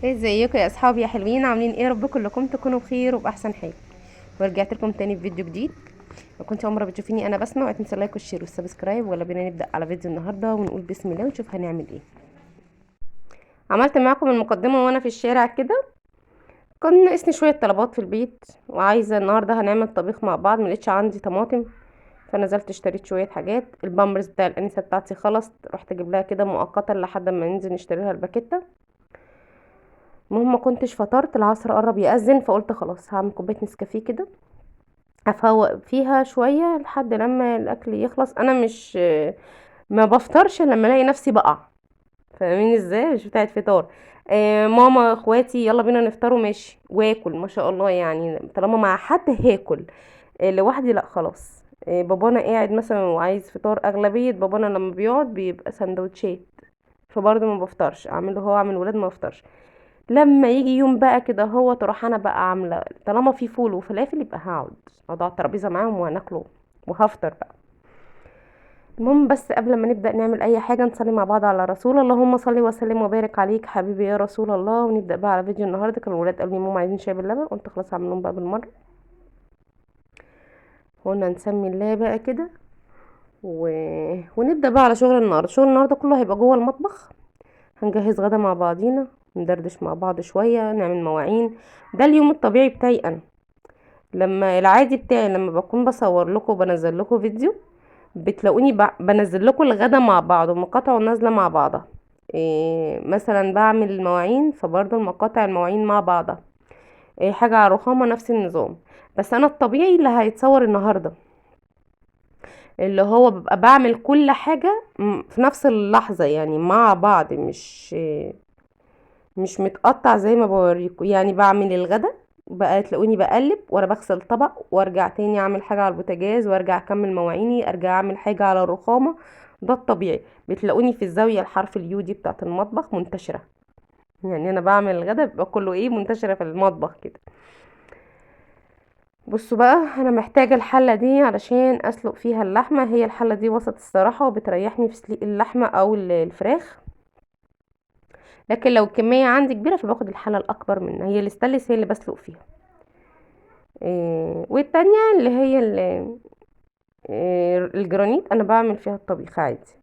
ازيكم يا اصحابي يا حلوين؟ عاملين ايه؟ رب كلكم تكونوا بخير وباحسن حال. ورجعت لكم تاني في فيديو جديد. لو كنت اول مره بتشوفيني انا بسمع، ما تنسوا اللايك والشير والسبسكرايب. ولا بينا نبدا على فيديو النهارده ونقول بسم الله ونشوف هنعمل ايه. عملت معاكم المقدمه وانا في الشارع كده. كان ناقصني شويه طلبات في البيت، وعايزه النهارده هنعمل طبيخ مع بعض. ملقتش عندي طماطم، فنزلت اشتريت شويه حاجات. البامبرز بتاع الانسه بتاعتي خلص، رحت اجيب لها كده مؤقتا لحد ما ننزل نشتري لها الباكيته. المهم ما كنتش فطرت، العصر قرب يأذن، فقلت خلاص هعمل كوبايه نسكافيه كده افوق فيها شويه لحد لما الاكل يخلص. انا مش ما بفطرش لما الاقي نفسي بقع. فاهمين ازاي؟ مش بتاعت فطار. ماما اخواتي يلا بينا نفطروا ماشي، واكل ما شاء الله، يعني طالما مع حد هاكل. لوحدي لا خلاص. بابانا قاعد مثلا وعايز فطار، اغلبيه بابانا لما بيقعد بيبقى سندوتشات، فبرضه ما بفطرش، اعمله هو اعمل ولاد ما بفطرش. لما يجي يوم بقى كده هو تروح انا بقى عامله، طالما في فول وفلافل يبقى اقعد على الترابيزه معاهم وهناكله وهفطر بقى. المهم بس قبل ما نبدا نعمل اي حاجه نصلي مع بعض على رسول. اللهم صل وسلم وبارك عليك حبيبي يا رسول الله. ونبدا بقى على فيديو النهارده. كان الولاد قالوا لي ماما عايزين شاي باللبن، قلت خلاص اعمل لهم بقى بالمره. قلنا نسمي الله بقى كده و... ونبدا بقى على شغل النهارده. شغل النهارده كله هيبقى جوه المطبخ. هنجهز غدا مع بعضينا، ندردش مع بعض شويه، نعمل مواعين. ده اليوم الطبيعي بتاعي انا. لما العادي بتاعي لما بكون بصور لكم وبنزل لكم فيديو، بتلاقوني بنزل لكم الغدا مع بعض ومقاطع نازله مع بعضها. إيه مثلا بعمل المواعين، فبرضه المقاطع المواعين مع بعضها. إيه حاجه على الرخامه نفس النظام. بس انا الطبيعي اللي هيتصور النهارده، اللي هو ببقى بعمل كل حاجه في نفس اللحظه، يعني مع بعض، مش متقطع زي ما بوريكم. يعني بعمل الغدا بقى، تلاقوني بقلب وانا بغسل طبق، وارجع تاني اعمل حاجة على البوتاجاز، وارجع اكمل مواعيني، ارجع اعمل حاجة على الرخامة. ده الطبيعي. بتلاقوني في الزاوية الحرف اليو دي بتاعة المطبخ منتشرة. يعني انا بعمل الغدا بيبقى كله ايه، منتشرة في المطبخ كده. بصوا بقى، انا محتاجة الحلة دي علشان اسلق فيها اللحمة. هي الحلة دي وسط الصراحة، وبتريحني في سليق اللحمة او الفراخ. لكن لو الكمية عندي كبيرة فباخد الحلة الأكبر منها، هي الاستانلس هي اللي بسلق فيها. والتانية اللي هي الجرانيت أنا بعمل فيها الطبيخ عادي.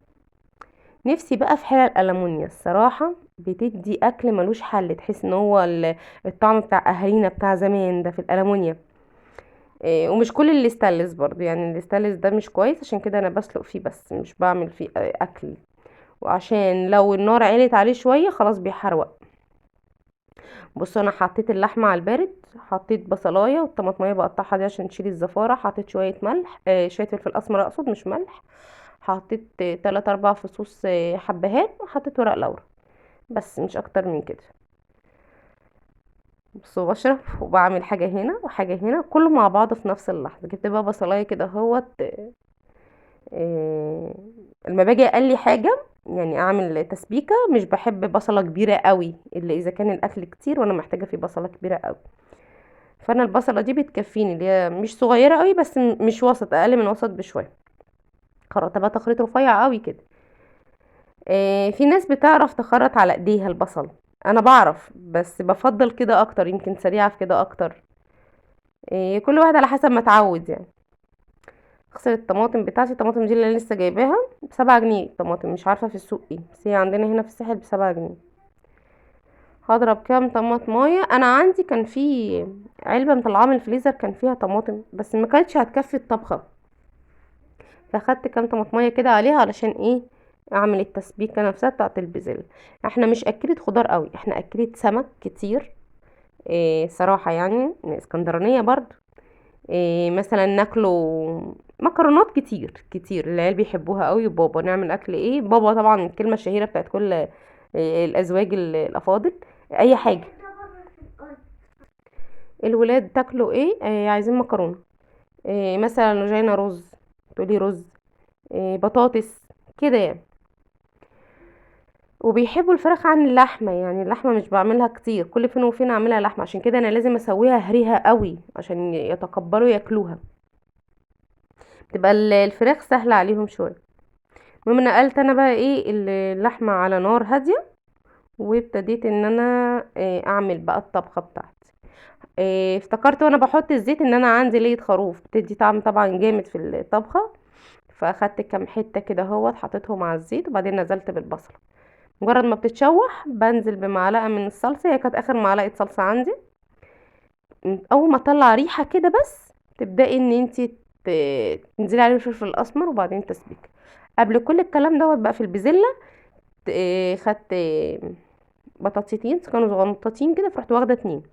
نفسي بقى في حلة الألمونيا الصراحة، بتدي أكل ملوش حل. تحس ان هو الطعم بتاع أهالينا بتاع زمان ده في الألمونيا. ومش كل الاستانلس برضو، يعني الاستانلس ده مش كويس، عشان كده أنا بسلق فيه بس مش بعمل فيه أكل. وعشان لو النار علت عليه شوية خلاص بيحروق. بصوا انا حطيت اللحمه على البارد، حطيت بصلايه والطماطميه بقطعها دي عشان تشيل الزفاره، حطيت شويه ملح، شويه فلفل اسمر اقصد مش ملح. حطيت 3 4 فصوص حبهان، وحطيت ورق لورا. بس مش اكتر من كده. بصوا بشرب وبعمل حاجه هنا وحاجه هنا كله مع بعض في نفس اللحظه. جبت بقى بصلايه كده اهوت. آه، لما باجي اقلي حاجه، يعني اعمل تسبيكه، مش بحب بصله كبيره قوي الا اذا كان الاكل كتير وانا محتاجه فيه بصله كبيره قوي. فانا البصله دي بتكفيني، اللي هي مش صغيره قوي بس مش وسط، اقل من وسط بشويه. خرطه بقى تخريط رفيع قوي كده. في ناس بتعرف تخرط على ايديها البصل. انا بعرف بس بفضل كده اكتر، يمكن سريعه في كده اكتر. كل واحد على حسب ما اتعود يعني. اغسل الطماطم بتاعتي. الطماطم دي اللي لسه جايباها ب7 جنيه. الطماطم مش عارفه في السوق ايه، بس هي عندنا هنا في الساحل ب7 جنيه. هضرب كام طماطمايه. انا عندي كان في علبه مطلعاها من الفريزر كان فيها طماطم، بس ما كانتش هتكفي الطبخه. فاخدت كام طماطميه كده عليها علشان ايه؟ اعمل التسبيكه نفسها بتاعه البزل. احنا مش اكلة خضار قوي، احنا اكلة سمك كتير. إيه صراحه يعني اسكندرانيه برضو. إيه مثلا ناكله مكرونات كتير كتير، العيال بيحبوها قوي. بابا نعمل اكل ايه؟ بابا طبعا الكلمه الشهيره بتاعت كل الازواج الافاضل. اي حاجه. الولاد تاكلوا ايه؟ عايزين مكرونه. مثلا جاينا رز، تقولي رز. بطاطس كده يعني. وبيحبوا الفراخ عن اللحمه، يعني اللحمه مش بعملها كتير، كل فين وفين اعملها لحمه، عشان كده انا لازم اسويها هريها قوي عشان يتقبلوا ياكلوها. بتبقى الفراخ سهله عليهم شويه. المهم نقلت انا بقى ايه اللحمه على نار هاديه، وابتديت ان انا اعمل بقى الطبخه بتاعتي. افتكرت وانا بحط الزيت ان انا عندي لية خروف بتدي طعم طبعا جامد في الطبخه، فاخدت كام حته كده اهوت حطيتهم على الزيت، وبعدين نزلت بالبصل. مجرد ما بتتشوح بنزل بمعلقه من الصلصه، هي كانت اخر معلقه صلصه عندي. اول ما اطلع ريحه كده بس تبداي ان انتي تنزلي عليه الفلفل الاسمر، وبعدين تسبيك. قبل كل الكلام دوت بقى في البزله خدت بطاطسيتين كانوا صغنطتين كده، فرحت واخده 2.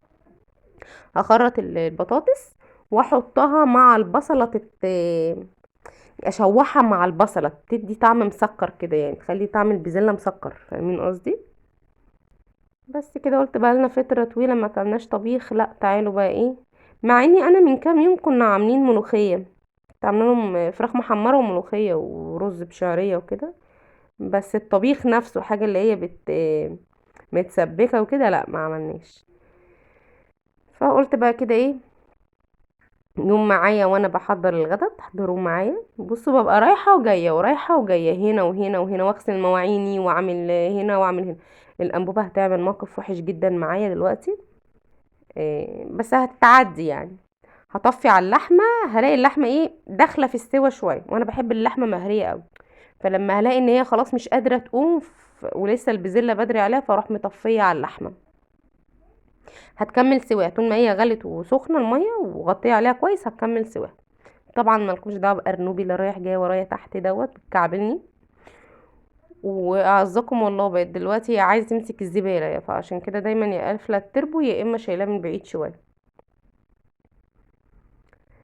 اخرط البطاطس واحطها مع البصله اشوحها مع البصله، تدي طعم مسكر كده، يعني تخلي طعم البزله مسكر، فاهمين قصدي؟ بس كده. قلت بقى لنا فتره طويله ما كلناش طبيخ، لا تعالوا بقى ايه، مع اني انا من كام يوم كنا عاملين ملوخيه، كنت عامله لهم فراخ محمره وملوخيه ورز بشعريه وكده. بس الطبيخ نفسه حاجه اللي هي متسبكه وكده لا ما عملناش. فقلت بقى كده ايه، يوم معايا وانا بحضر الغدا تحضروا معايا. بصوا ببقى رايحه وجايه ورايحه وجايه هنا وهنا وهنا، واغسل مواعيني واعمل هنا واعمل هنا. الانبوبه هتعمل موقف وحش جدا معايا دلوقتي، بس هتتعدي يعني. هطفي على اللحمه، هلاقي اللحمه ايه داخله في السوا شويه، وانا بحب اللحمه مهريه قوي. فلما هلاقي ان هي خلاص مش قادره تقوم ولسه البزله بدري عليها، فاروح مطفيه على اللحمه. هتكمل سواها طول ما هي غلت وسخنه الميه وغطيه عليها كويس، هتكمل سواها. طبعا مالكوش دعوه بارنوبي اللي رايح جاي ورايا تحت دوت بتكعبلني. واعزكم والله بقت دلوقتي عايز تمسك الزباله، فعشان كده دايما يا قافله التربو يا اما شايلاه من بعيد شويه.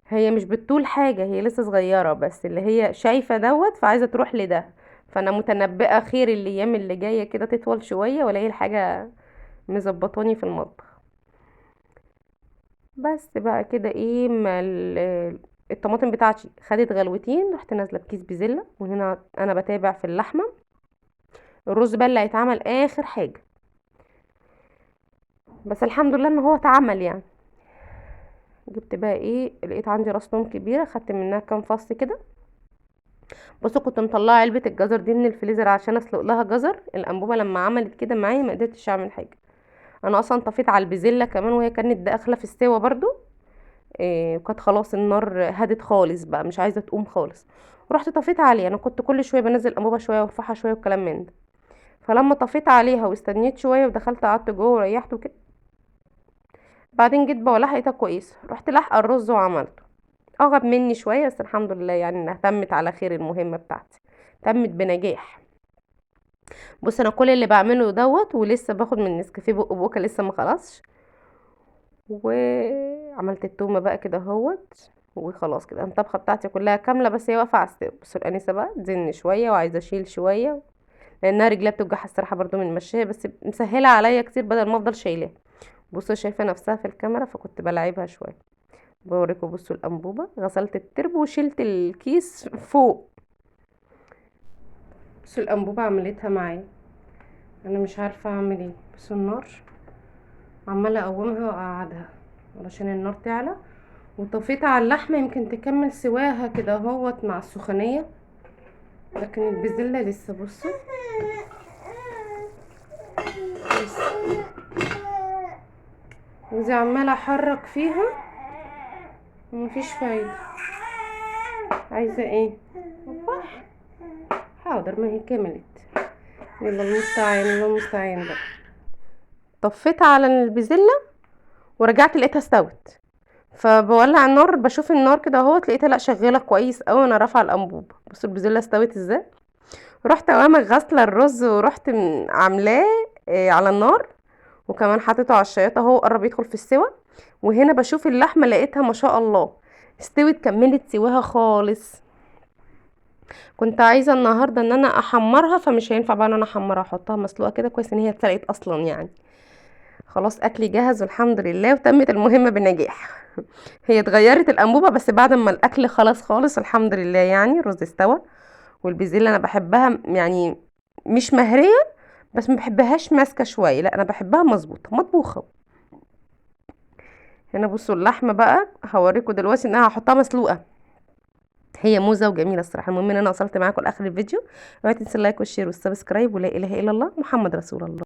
هي مش بتطول حاجه، هي لسه صغيره، بس اللي هي شايفه دوت فعايزه تروح لده. فانا متنبئه خير الايام اللي جايه كده تطول شويه والاقي الحاجه مظبطاني في المطبخ. بس بقى كده ايه، ما الطماطم بتاعتي خدت غلوتين، رحت نازله بكيس بزله، وهنا انا بتابع في اللحمه. الرز بقى اللي هيتعمل اخر حاجه، بس الحمد لله ان هو اتعمل يعني. جبت بقى ايه، لقيت عندي راس توم كبيره، خدت منها كام فص كده. بصوا كنت مطلعه علبه الجزر دي من الفريزر عشان اسلق لها جزر. الانبوبه لما عملت كده معايا ما قدرتش اعمل حاجه. انا اصلا طفيت على البزله كمان وهي كانت داخله في السوا برضو. إيه، وكانت خلاص النار هدت خالص بقى مش عايزه تقوم خالص. ورحت طفيت عليها، انا كنت كل شويه بنزل انبوبه شويه وارفعها شويه وكلام من ده. فلما طفيت عليها واستنيت شويه ودخلت قعدت جوه وريحت وكده، بعدين جيت بقى لقيتها كويسه، رحت لاحقه الرز وعملته. اغضب مني شويه بس الحمد لله يعني انها تمت على خير، المهمه بتاعتي تمت بنجاح. بص انا كل اللي بعمله دوت ولسه باخد من نسكافيه بق بقى لسه ما خلصش. وعملت التومه بقى كده اهوت، وخلاص كده الطبخه بتاعتي كلها كامله، بس هي واقفه على السوا. بس الانسه بقى تزن شويه وعايزه اشيل شويه، لانها رجلها بتوجعها الصراحه برضو من المشايه، بس مسهله عليا كتير بدل ما افضل شايلاها. بصوا شايفه نفسها في الكاميرا، فكنت بلعبها شويه. بوريكم بصوا الانبوبه غسلت التربو وشلت الكيس فوق. بصوا الانبوبه عملتها معايا، انا مش عارفه اعمل ايه. بصوا النار عماله اقومها واقعدها علشان النار تعلى. وطفيت على اللحمه يمكن تكمل سواها كده اهوت مع السخونيه، لكن البزله لسه. بصوا لسه وزي عماله احرك فيها ومفيش فايده. عايزه ايه؟ حاضر، ما هي كملت. يلا المستعان، الله المستعان بقى. طفيت على البزله ورجعت لقيتها استوت، فبولع النار بشوف النار كده اهوت لقيتها لا شغاله كويس قوي. انا رافعه الانبوبه، بصوا البزله استوت ازاي. رحت قوامه غاسله الرز ورحت عاملاه على النار، وكمان حطيته على الشياطه اهو قرب يدخل في السوا. وهنا بشوف اللحمه لقيتها ما شاء الله استوت، كملت سواها خالص. كنت عايزه النهارده ان انا احمرها، فمش هينفع بقى ان انا احمرها، احطها مسلوقه كده كويس ان هي اتسلقت اصلا يعني. خلاص اكلي جاهز والحمد لله، وتمت المهمه بنجاح. هي اتغيرت الانبوبه بس بعد ما الاكل خلاص خالص الحمد لله، يعني الرز استوى. والبزيلا انا بحبها يعني مش مهريه، بس ما بحبهاش ماسكه شويه، لا انا بحبها مظبوطه مطبوخه. هنا بصوا اللحمه بقى هوريكم دلوقتي ان انا هحطها مسلوقه. هي موزه وجميله الصراحه. المهم ان انا وصلت معاكم لاخر الفيديو. اوعوا تنسوا اللايك والشير والسبسكرايب، ولا اله الا الله محمد رسول الله.